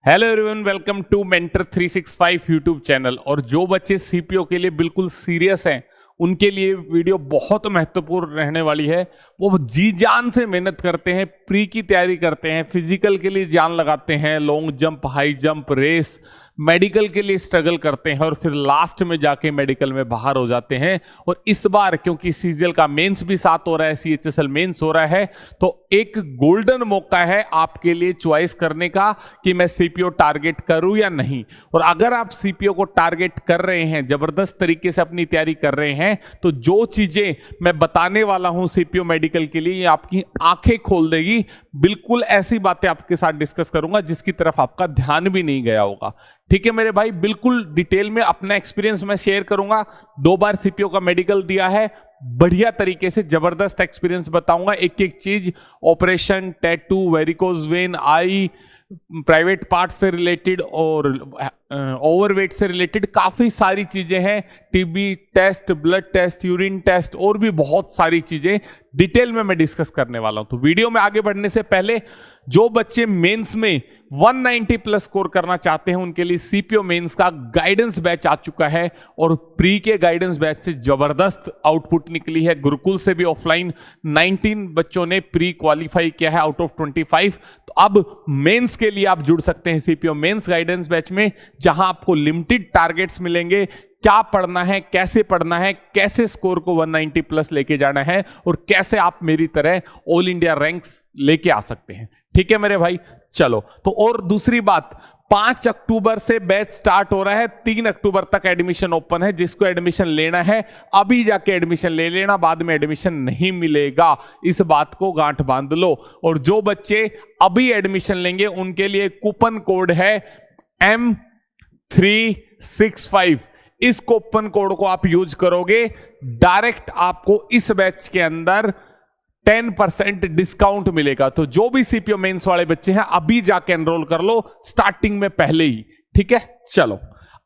Hello everyone, welcome to mentor 365 YouTube channel. और जो बच्चे सीपीओ के लिए बिल्कुल सीरियस हैं उनके लिए वीडियो बहुत महत्वपूर्ण रहने वाली है। वो जी जान से मेहनत करते हैं, प्री की तैयारी करते हैं, फिजिकल के लिए जान लगाते हैं, long jump, high jump, race, medical के लिए स्ट्रगल करते हैं और फिर लास्ट में जाके मेडिकल में बाहर हो जाते हैं। और इस बार क्योंकि सीजीएल का मेंस भी साथ हो रहा है, सीएचएसएल मेंस हो रहा है, तो एक गोल्डन मौका है आपके लिए चॉइस करने का कि मैं सीपीओ टारगेट करूं या नहीं। और अगर आप सीपीओ को टारगेट कर रहे हैं, जबरदस्त तरीके से अपनी तैयारी कर रहे हैं, तो जो चीजें मैं बताने वाला हूं सीपीओ मेडिकल के लिए, ये आपकी आंखें खोल देगी। बिल्कुल ऐसी बातें आपके साथ डिस्कस करूंगा जिसकी तरफ आपका ध्यान भी नहीं गया होगा। ठीक है मेरे भाई, बिल्कुल डिटेल में अपना एक्सपीरियंस मैं शेयर करूंगा। 2 बार सीपीओ का मेडिकल दिया है, बढ़िया तरीके से जबरदस्त एक्सपीरियंस बताऊंगा। एक एक चीज, operation, tattoo, varicose vein, eye, private part से रिलेटेड और ओवरवेट से रिलेटेड काफी सारी चीजें हैं। TB test, blood test, urine test और भी बहुत सारी चीजें डिटेल में मैं डिस्कस करने वाला हूं। तो वीडियो में आगे बढ़ने से पहले जो बच्चे मेंस में 190 प्लस स्कोर करना चाहते हैं उनके लिए सीपीओ मेंस का गाइडेंस बैच आ चुका है। और प्री के गाइडेंस बैच से जबरदस्त आउटपुट निकली है। गुरुकुल से भी ऑफलाइन 19 बच्चों ने प्री क्वालिफाई किया है आउट ऑफ 25। तो अब मेंस के लिए आप जुड़ सकते हैं सीपीओ मेंस गाइडेंस बैच में, जहां आपको लिमिटेड टारगेट्स मिलेंगे। क्या पढ़ना है, कैसे पढ़ना है, कैसे स्कोर को 190 प्लस लेके जाना है और कैसे आप मेरी तरह ऑल इंडिया रैंक्स लेके आ सकते हैं। ठीक है मेरे भाई, चलो। तो और दूसरी बात, 5 अक्टूबर से बैच स्टार्ट हो रहा है, 3 अक्टूबर तक एडमिशन ओपन है। जिसको एडमिशन लेना है अभी जाके एडमिशन ले लेना, बाद में एडमिशन नहीं मिलेगा, इस बात को गांठ बांध लो। और जो बच्चे अभी एडमिशन लेंगे उनके लिए कूपन कोड है M365। इस कूपन कोड को आप यूज करोगे, डायरेक्ट आपको इस बैच के अंदर 10% डिस्काउंट मिलेगा। तो जो भी सीपीओ मेंस वाले बच्चे हैं अभी जाके एनरोल कर लो, स्टार्टिंग में पहले ही। ठीक है, चलो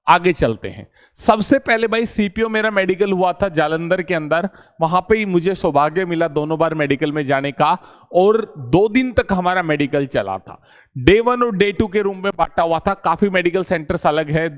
आगे चलते हैं। सबसे पहले भाई, सीपीओ मेरा मेडिकल हुआ था जालंधर के अंदर। वहां पे ही मुझे सौभाग्य मिला दोनों बार मेडिकल में जाने का, और 2 दिन तक हमारा मेडिकल चला था। डे 1 और डे 2 के रूम में बांटा हुआ था। काफी मेडिकल सेंटर्स अलग है,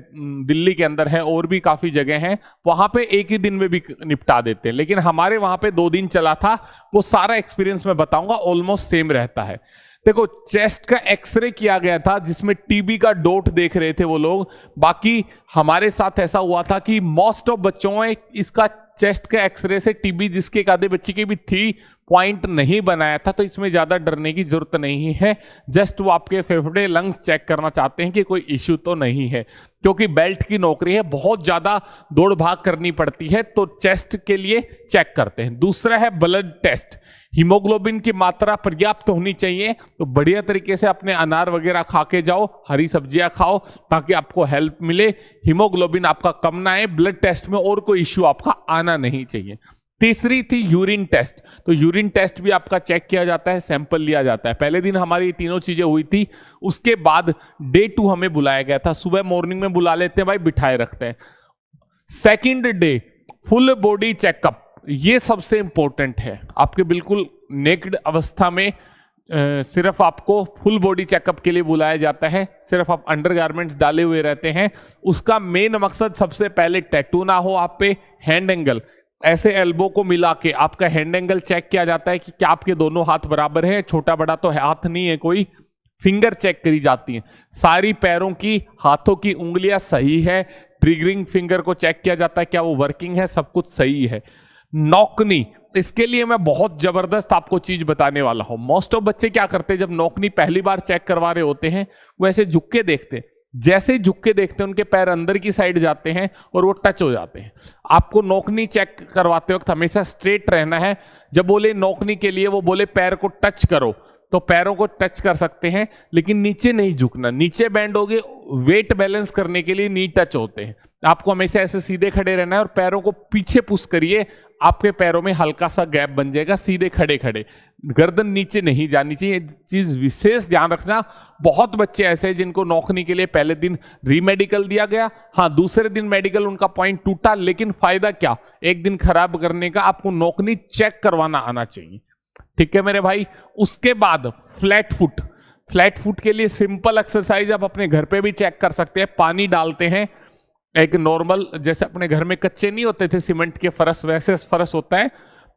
दिल्ली के अंदर है और भी काफी जगह हैं, वहां पे एक ही दिन में भी निपटा देते हैं, लेकिन हमारे वहां पे 2 दिन चला था। वो सारा एक्सपीरियंस मैं बताऊंगा, ऑलमोस्ट सेम रहता है। देखो, चेस्ट का एक्सरे किया गया था जिसमें टीबी का डोट देख रहे थे वो लोग। बाकी हमारे साथ ऐसा हुआ था कि मोस्ट ऑफ बच्चों में इसका चेस्ट के एक्सरे से टीबी, जिसके एक आधे बच्चे की भी थी, पॉइंट नहीं बनाया था। तो इसमें ज्यादा डरने की जरूरत नहीं है। जस्ट वो आपके फेफड़े, लंग्स चेक करना चाहते हैं कि कोई इश्यू तो नहीं है, क्योंकि बेल्ट की नौकरी है, बहुत ज्यादा दौड़ भाग करनी पड़ती है, तो चेस्ट के लिए चेक करते हैं। दूसरा है ब्लड टेस्ट। हीमोग्लोबिन की मात्रा पर्याप्त होनी चाहिए, तो बढ़िया तरीके से अपने अनार वगैरह खा के जाओ, हरी सब्जियां खाओ, ताकि आपको हेल्प मिले, हीमोग्लोबिन आपका कम ना आए, ब्लड टेस्ट में और कोई इश्यू आपका आना नहीं चाहिए। तीसरी थी यूरिन टेस्ट। तो यूरिन टेस्ट भी आपका चेक किया जाता है, सैंपल लिया जाता है। पहले दिन हमारी तीनों चीजें हुई थी। उसके बाद डे 2 हमें बुलाया गया था। सुबह मॉर्निंग में बुला लेते हैं भाई, बिठाए रखते हैं। Second day full body checkup, ये सबसे इंपॉर्टेंट है। आपके बिल्कुल नेक्ड अवस्था में सिर्फ आपको फुल बॉडी चेकअप के लिए बुलाया जाता है। सिर्फ आप अंडरगारमेंट्स डाले हुए रहते हैं। उसका मेन मकसद, सबसे पहले टैटू ना हो आप पे, हैंड एंगल, ऐसे एल्बो को मिला के आपका हैंड एंगल चेक किया जाता है कि क्या आपके दोनों हाथ बराबर है, छोटा बड़ा तो हाथ नहीं है कोई। फिंगर चेक करी जाती है, सारी पैरों की, हाथों की उंगलियां सही है। ट्रिगरिंग फिंगर को चेक किया जाता है, क्या वो वर्किंग है, सब कुछ सही है। नौकनी, इसके लिए मैं बहुत जबरदस्त आपको चीज बताने वाला हूं। मोस्ट ऑफ बच्चे क्या करते हैं, जब नौकनी पहली बार चेक करवा रहे होते हैं, वो ऐसे झुक के देखते हैं। जैसे झुक के देखते हैं, उनके पैर अंदर की साइड जाते हैं और वो टच हो जाते हैं। आपको नौकनी चेक करवाते वक्त हमेशा स्ट्रेट रहना है। जब बोले नौकनी के लिए, वो बोले पैर को टच करो, तो पैरों को टच कर सकते हैं, लेकिन नीचे नहीं झुकना। नीचे बैंड होगे, वेट बैलेंस करने के लिए नी टच होते हैं। आपको हमेशा ऐसे सीधे खड़े रहना है और पैरों को पीछे पुश करिए, आपके पैरों में हल्का सा गैप बन जाएगा। सीधे खड़े खड़े, गर्दन नीचे नहीं जानी चाहिए, चीज विशेष ध्यान रखना। बहुत बच्चे ऐसे हैं जिनको नौकरी के लिए पहले दिन रीमेडिकल दिया गया, हाँ दूसरे दिन मेडिकल उनका पॉइंट टूटा, लेकिन फायदा क्या, एक दिन खराब करने का। आपको नौकरी चेक करवाना आना चाहिए। ठीक है मेरे भाई। उसके बाद फ्लैट फुट, फ्लैट फुट के लिए सिंपल एक्सरसाइज आप अपने घर पे भी चेक कर सकते हैं। पानी डालते हैं एक नॉर्मल, जैसे अपने घर में कच्चे नहीं होते थे सीमेंट के फर्श, वैसे फर्श होता है।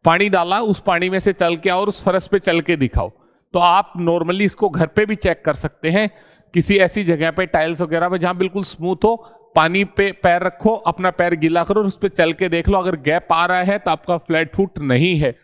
पानी डाला, उस पानी में से चल के और उस फर्श पे चल के दिखाओ। तो आप नॉर्मली इसको घर पे भी चेक कर सकते हैं, किसी ऐसी जगह पे टाइल्स वगैरह पे जहां बिल्कुल स्मूथ हो, पानी पे पैर रखो, अपना पैर गीला करो और उस पे चल के देख लो। अगर गैप आ रहा है तो आपका फ्लैट फुट नहीं है,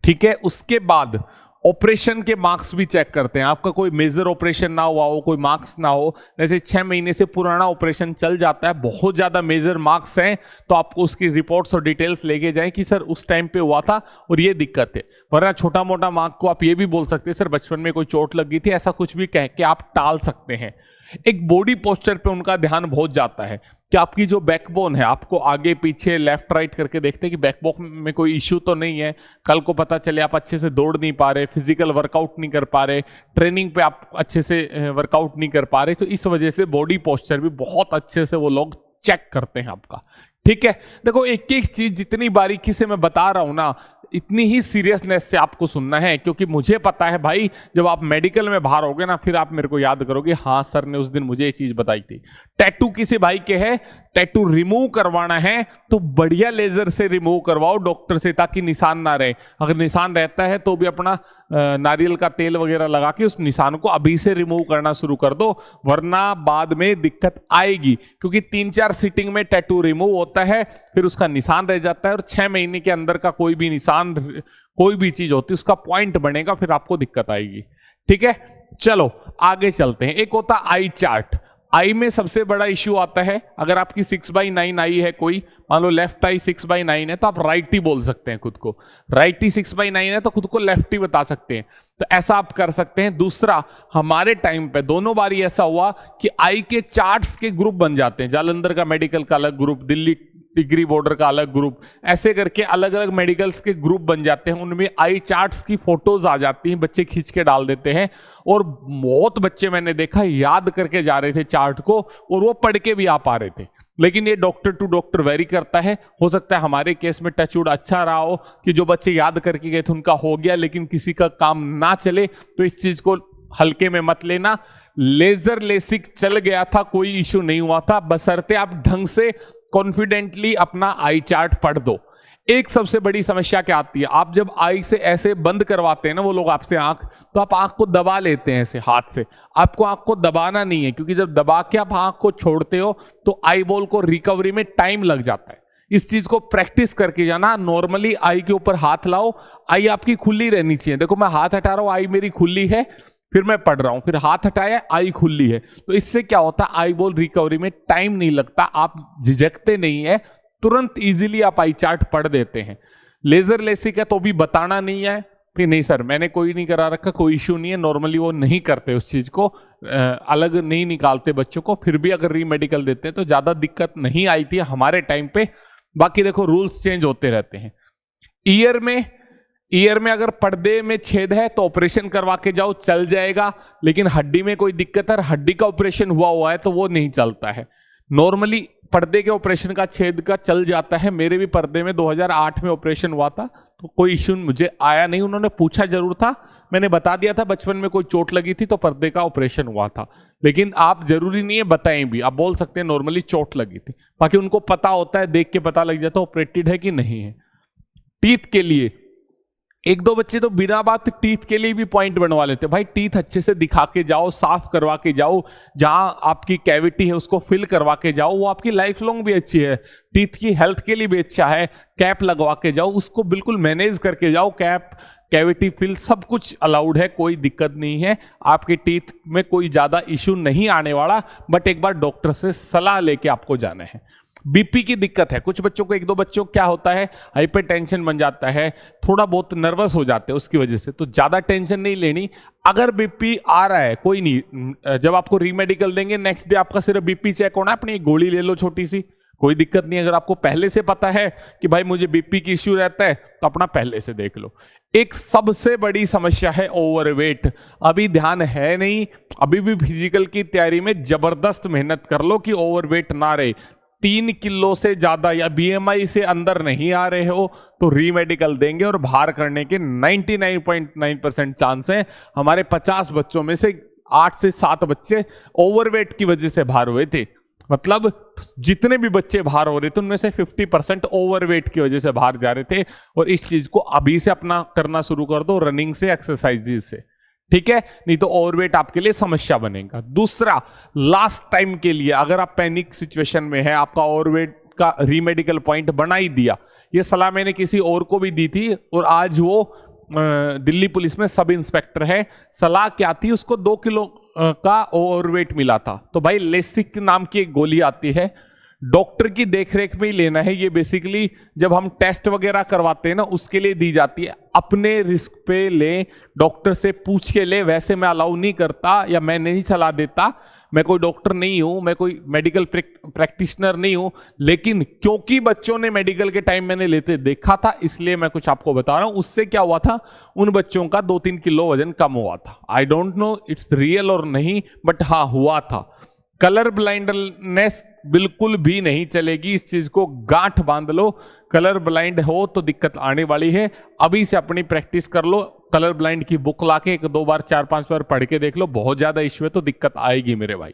ठीक है। उसके बाद ऑपरेशन के मार्क्स भी चेक करते हैं। आपका कोई मेजर ऑपरेशन ना हुआ हो, कोई मार्क्स ना हो, जैसे 6 महीने से पुराना ऑपरेशन चल जाता है, बहुत ज्यादा मेजर मार्क्स हैं, तो आपको उसकी रिपोर्ट्स और डिटेल्स लेके जाएं कि सर उस टाइम पे हुआ था और ये दिक्कत है। वरना छोटा मोटा मार्क को आप ये भी बोल सकते हैं सर बचपन में कोई चोट लग गई थी, ऐसा कुछ भी कह के आप टाल सकते हैं। एक बॉडी पोस्चर पे उनका ध्यान बहुत जाता है कि आपकी जो बैकबोन है, आपको आगे पीछे लेफ्ट राइट करके देखते हैं कि बैकबोन में कोई इश्यू तो नहीं है। कल को पता चले आप अच्छे से दौड़ नहीं पा रहे, फिजिकल वर्कआउट नहीं कर पा रहे, ट्रेनिंग पे आप अच्छे से वर्कआउट नहीं कर पा रहे, तो इस वजह से बॉडी पोस्चर भी बहुत अच्छे से वो लोग चेक करते हैं आपका, ठीक है। देखो एक एक चीज जितनी बारीकी से मैं बता रहा हूं ना, इतनी ही सीरियसनेस से आपको सुनना है, क्योंकि मुझे पता है भाई जब आप मेडिकल में बाहर होगे ना, फिर आप मेरे को याद करोगे हाँ सर ने उस दिन मुझे ये चीज बताई थी। टैटू किसी भाई के है, टैटू रिमूव करवाना है तो बढ़िया लेजर से रिमूव करवाओ डॉक्टर से, ताकि निशान ना रहे। अगर निशान रहता है तो भी अपना नारियल का तेल वगैरह लगा के उस निशान को अभी से रिमूव करना शुरू कर दो, वरना बाद में दिक्कत आएगी। क्योंकि 3-4 सीटिंग में टैटू रिमूव होता है, फिर उसका निशान रह जाता है, और 6 महीने के अंदर का कोई भी निशान, कोई भी चीज होती है उसका पॉइंट बनेगा, फिर आपको दिक्कत आएगी, ठीक है। चलो आगे चलते हैं। एक होता आई चार्ट। आई में सबसे बड़ा इश्यू आता है, अगर आपकी 6/9 आई है, कोई मान लो लेफ्ट आई 6/9 है, तो आप राइटी बोल सकते हैं खुद को। राइटी 6/9 है तो खुद को लेफ्टी बता सकते हैं, तो ऐसा आप कर सकते हैं। दूसरा, हमारे टाइम पे दोनों बारी ऐसा हुआ कि आई के चार्ट्स के ग्रुप बन जाते हैं। जालंधर का मेडिकल का अलग ग्रुप, दिल्ली डिग्री बॉर्डर का अलग ग्रुप, ऐसे करके अलग अलग मेडिकल्स के ग्रुप बन जाते हैं। उनमें आई चार्ट्स की फोटोज आ जाती हैं, बच्चे खींच के डाल देते हैं, और बहुत बच्चे मैंने देखा याद करके जा रहे थे चार्ट को, और वो पढ़ के भी आ पा रहे थे। लेकिन ये डॉक्टर टू डॉक्टर वेरी करता है। हो सकता है हमारे केस में टचवुड अच्छा रहा हो कि जो बच्चे याद करके गए थे उनका हो गया, लेकिन किसी का काम ना चले, तो इस चीज को हल्के में मत लेना। लेजर लेसिक चल गया था, कोई इश्यू नहीं हुआ था, बशर्ते आप ढंग से कॉन्फिडेंटली अपना आई चार्ट पढ़ दो। एक सबसे बड़ी समस्या क्या आती है, आप जब आई से ऐसे बंद करवाते हैं ना वो लोग आपसे आंख, तो आप आंख को दबा लेते हैं ऐसे हाथ से। आपको आंख को दबाना नहीं है, क्योंकि जब दबा के आप आंख को छोड़ते हो तो आई बॉल को रिकवरी में टाइम लग जाता है। इस चीज को प्रैक्टिस करके जाना। नॉर्मली आई के ऊपर हाथ लाओ, आई आपकी खुली रहनी चाहिए। देखो मैं हाथ हटा रहा हूं, आई मेरी खुली है, फिर मैं पढ़ रहा हूं, फिर हाथ हटाया, आई खुली है। तो इससे क्या होता है, आई बॉल रिकवरी में टाइम नहीं लगता, आप झिझकते नहीं है, तुरंत इजीली आप आई चार्ट पढ़ देते हैं। लेजर लेसिक है तो भी बताना नहीं है कि नहीं सर मैंने कोई नहीं करा रखा, कोई इश्यू नहीं है। नॉर्मली वो नहीं करते उस चीज को, अलग नहीं निकालते बच्चों को, फिर भी अगर रीमेडिकल देते हैं तो ज्यादा दिक्कत नहीं आई थी हमारे टाइम पे। बाकी देखो रूल्स चेंज होते रहते हैं। ईयर में अगर पर्दे में छेद है तो ऑपरेशन करवा के जाओ, चल जाएगा। लेकिन हड्डी में कोई दिक्कत है, हड्डी का ऑपरेशन हुआ है तो वो नहीं चलता है। नॉर्मली पर्दे के ऑपरेशन का छेद का चल जाता है। मेरे भी पर्दे में 2008 में ऑपरेशन हुआ था, तो कोई इश्यू मुझे आया नहीं। उन्होंने पूछा जरूर था, मैंने बता दिया था बचपन में कोई चोट लगी थी तो पर्दे का ऑपरेशन हुआ था। लेकिन आप जरूरी नहीं है बताएं भी, आप बोल सकते हैं नॉर्मली चोट लगी थी। बाकी उनको पता होता है, देख के पता लग जाता है ऑपरेटेड है कि नहीं है। टीथ के लिए एक दो बच्चे तो बिना बात टीथ के लिए भी पॉइंट बनवा लेते। भाई टीथ अच्छे से दिखा के जाओ, साफ करवा के जाओ, जहां आपकी कैविटी है उसको फिल करवा के जाओ, वो आपकी लाइफ लॉन्ग भी अच्छी है, टीथ की हेल्थ के लिए भी अच्छा है। कैप लगवा के जाओ, उसको बिल्कुल मैनेज करके जाओ। कैप, कैविटी फिल सब कुछ अलाउड है, कोई दिक्कत नहीं है। आपके टीथ में कोई ज्यादा इश्यू नहीं आने वाला, बट एक बार डॉक्टर से सलाह लेके आपको जाना है। बीपी की दिक्कत है कुछ बच्चों को, एक दो बच्चों को क्या होता है हाइपरटेंशन बन जाता है, थोड़ा बहुत नर्वस हो जाते हैं उसकी वजह से, तो ज्यादा टेंशन नहीं लेनी। अगर बीपी आ रहा है कोई नहीं, जब आपको रीमेडिकल देंगे नेक्स्ट डे आपका सिर्फ बीपी चेक होना है, अपनी एक गोली ले लो छोटी सी, कोई दिक्कत नहीं। अगर आपको पहले से पता है कि भाई मुझे बीपी की इश्यू रहता है तो अपना पहले से देख लो। एक सबसे बड़ी समस्या है ओवरवेट। अभी ध्यान है नहीं, अभी भी फिजिकल की तैयारी में जबरदस्त मेहनत कर लो कि ओवरवेट ना रहे। 3 किलो से ज्यादा या बीएमआई से अंदर नहीं आ रहे हो तो रीमेडिकल देंगे, और बाहर करने के 99.9% चांस है। हमारे 50 बच्चों में से 8 से 7 बच्चे ओवरवेट की वजह से बाहर हुए थे। मतलब जितने भी बच्चे बाहर हो रहे थे उनमें से 50% ओवरवेट की वजह से बाहर जा रहे थे। और इस चीज को अभी से अपना करना शुरू कर दो, रनिंग से, एक्सरसाइज से, ठीक है, नहीं तो ओवरवेट आपके लिए समस्या बनेगा। दूसरा, लास्ट टाइम के लिए अगर आप पैनिक सिचुएशन में है, आपका ओवरवेट का रीमेडिकल पॉइंट बना ही दिया, ये सलाह मैंने किसी और को भी दी थी और आज वो दिल्ली पुलिस में सब इंस्पेक्टर है। सलाह क्या थी, उसको 2 किलो का ओवरवेट मिला था। तो भाई लेसिक नाम की एक गोली आती है, डॉक्टर की देखरेख में ही लेना है। ये बेसिकली जब हम टेस्ट वगैरह करवाते हैं ना, उसके लिए दी जाती है। अपने रिस्क पे ले, डॉक्टर से पूछ के ले, वैसे मैं अलाउ नहीं करता या मैं नहीं सलाह देता। मैं कोई डॉक्टर नहीं हूं, मैं कोई मेडिकल प्रैक्टिशनर नहीं हूं, लेकिन क्योंकि बच्चों ने मेडिकल के टाइम मैंने लेते देखा था, इसलिए मैं कुछ आपको बता रहा हूं। उससे क्या हुआ था, उन बच्चों का 2-3 किलो वजन कम हुआ था। I don't know it's real और नहीं, बट हाँ हुआ था। कलर ब्लाइंडनेस बिल्कुल भी नहीं चलेगी, इस चीज को गांठ बांध लो। कलर ब्लाइंड हो तो दिक्कत आने वाली है। अभी से अपनी प्रैक्टिस कर लो। कलर ब्लाइंड की बुक लाके 1-2 बार 4-5 बार पढ़ के देख लो। बहुत ज्यादा इश्यू है तो दिक्कत आएगी मेरे भाई,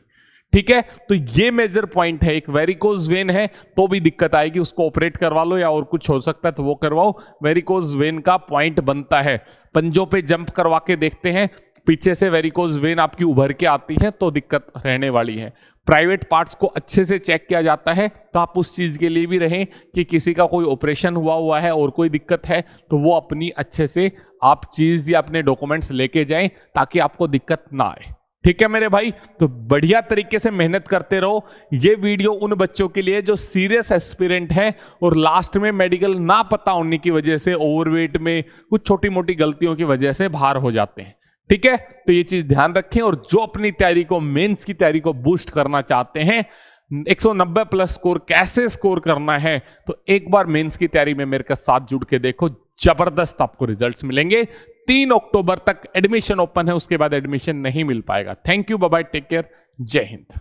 ठीक है। तो ये मेजर पॉइंट है। एक वेरिकोज वेन है तो भी दिक्कत आएगी, उसको ऑपरेट करवा लो, या और कुछ हो सकता है तो वो करवाओ। वेरिकोज वेन का पॉइंट बनता है। पंजों पे जंप करवा के देखते हैं, पीछे से वेरिकोज वेन आपकी उभर के आती है तो दिक्कत रहने वाली है। प्राइवेट पार्ट्स को अच्छे से चेक किया जाता है, तो आप उस चीज के लिए भी रहें कि किसी का कोई ऑपरेशन हुआ है और कोई दिक्कत है तो वो अपनी अच्छे से आप चीज या अपने डॉक्यूमेंट्स लेके जाएं ताकि आपको दिक्कत ना आए, ठीक है मेरे भाई। तो बढ़िया तरीके से मेहनत करते रहो। ये वीडियो उन बच्चों के लिए जो सीरियस एस्पिरेंट हैं और लास्ट में मेडिकल ना पता होने की वजह से, ओवरवेट में कुछ छोटी मोटी गलतियों की वजह से बाहर हो जाते हैं, ठीक है। तो ये चीज ध्यान रखें। और जो अपनी तैयारी को, मेंस की तैयारी को बूस्ट करना चाहते हैं, 190 प्लस स्कोर कैसे स्कोर करना है, तो एक बार मेंस की तैयारी में मेरे साथ जुड़ के देखो, जबरदस्त आपको रिजल्ट्स मिलेंगे। 3 अक्टूबर तक एडमिशन ओपन है, उसके बाद एडमिशन नहीं मिल पाएगा। Thank you, bye bye, take care, Jai Hind.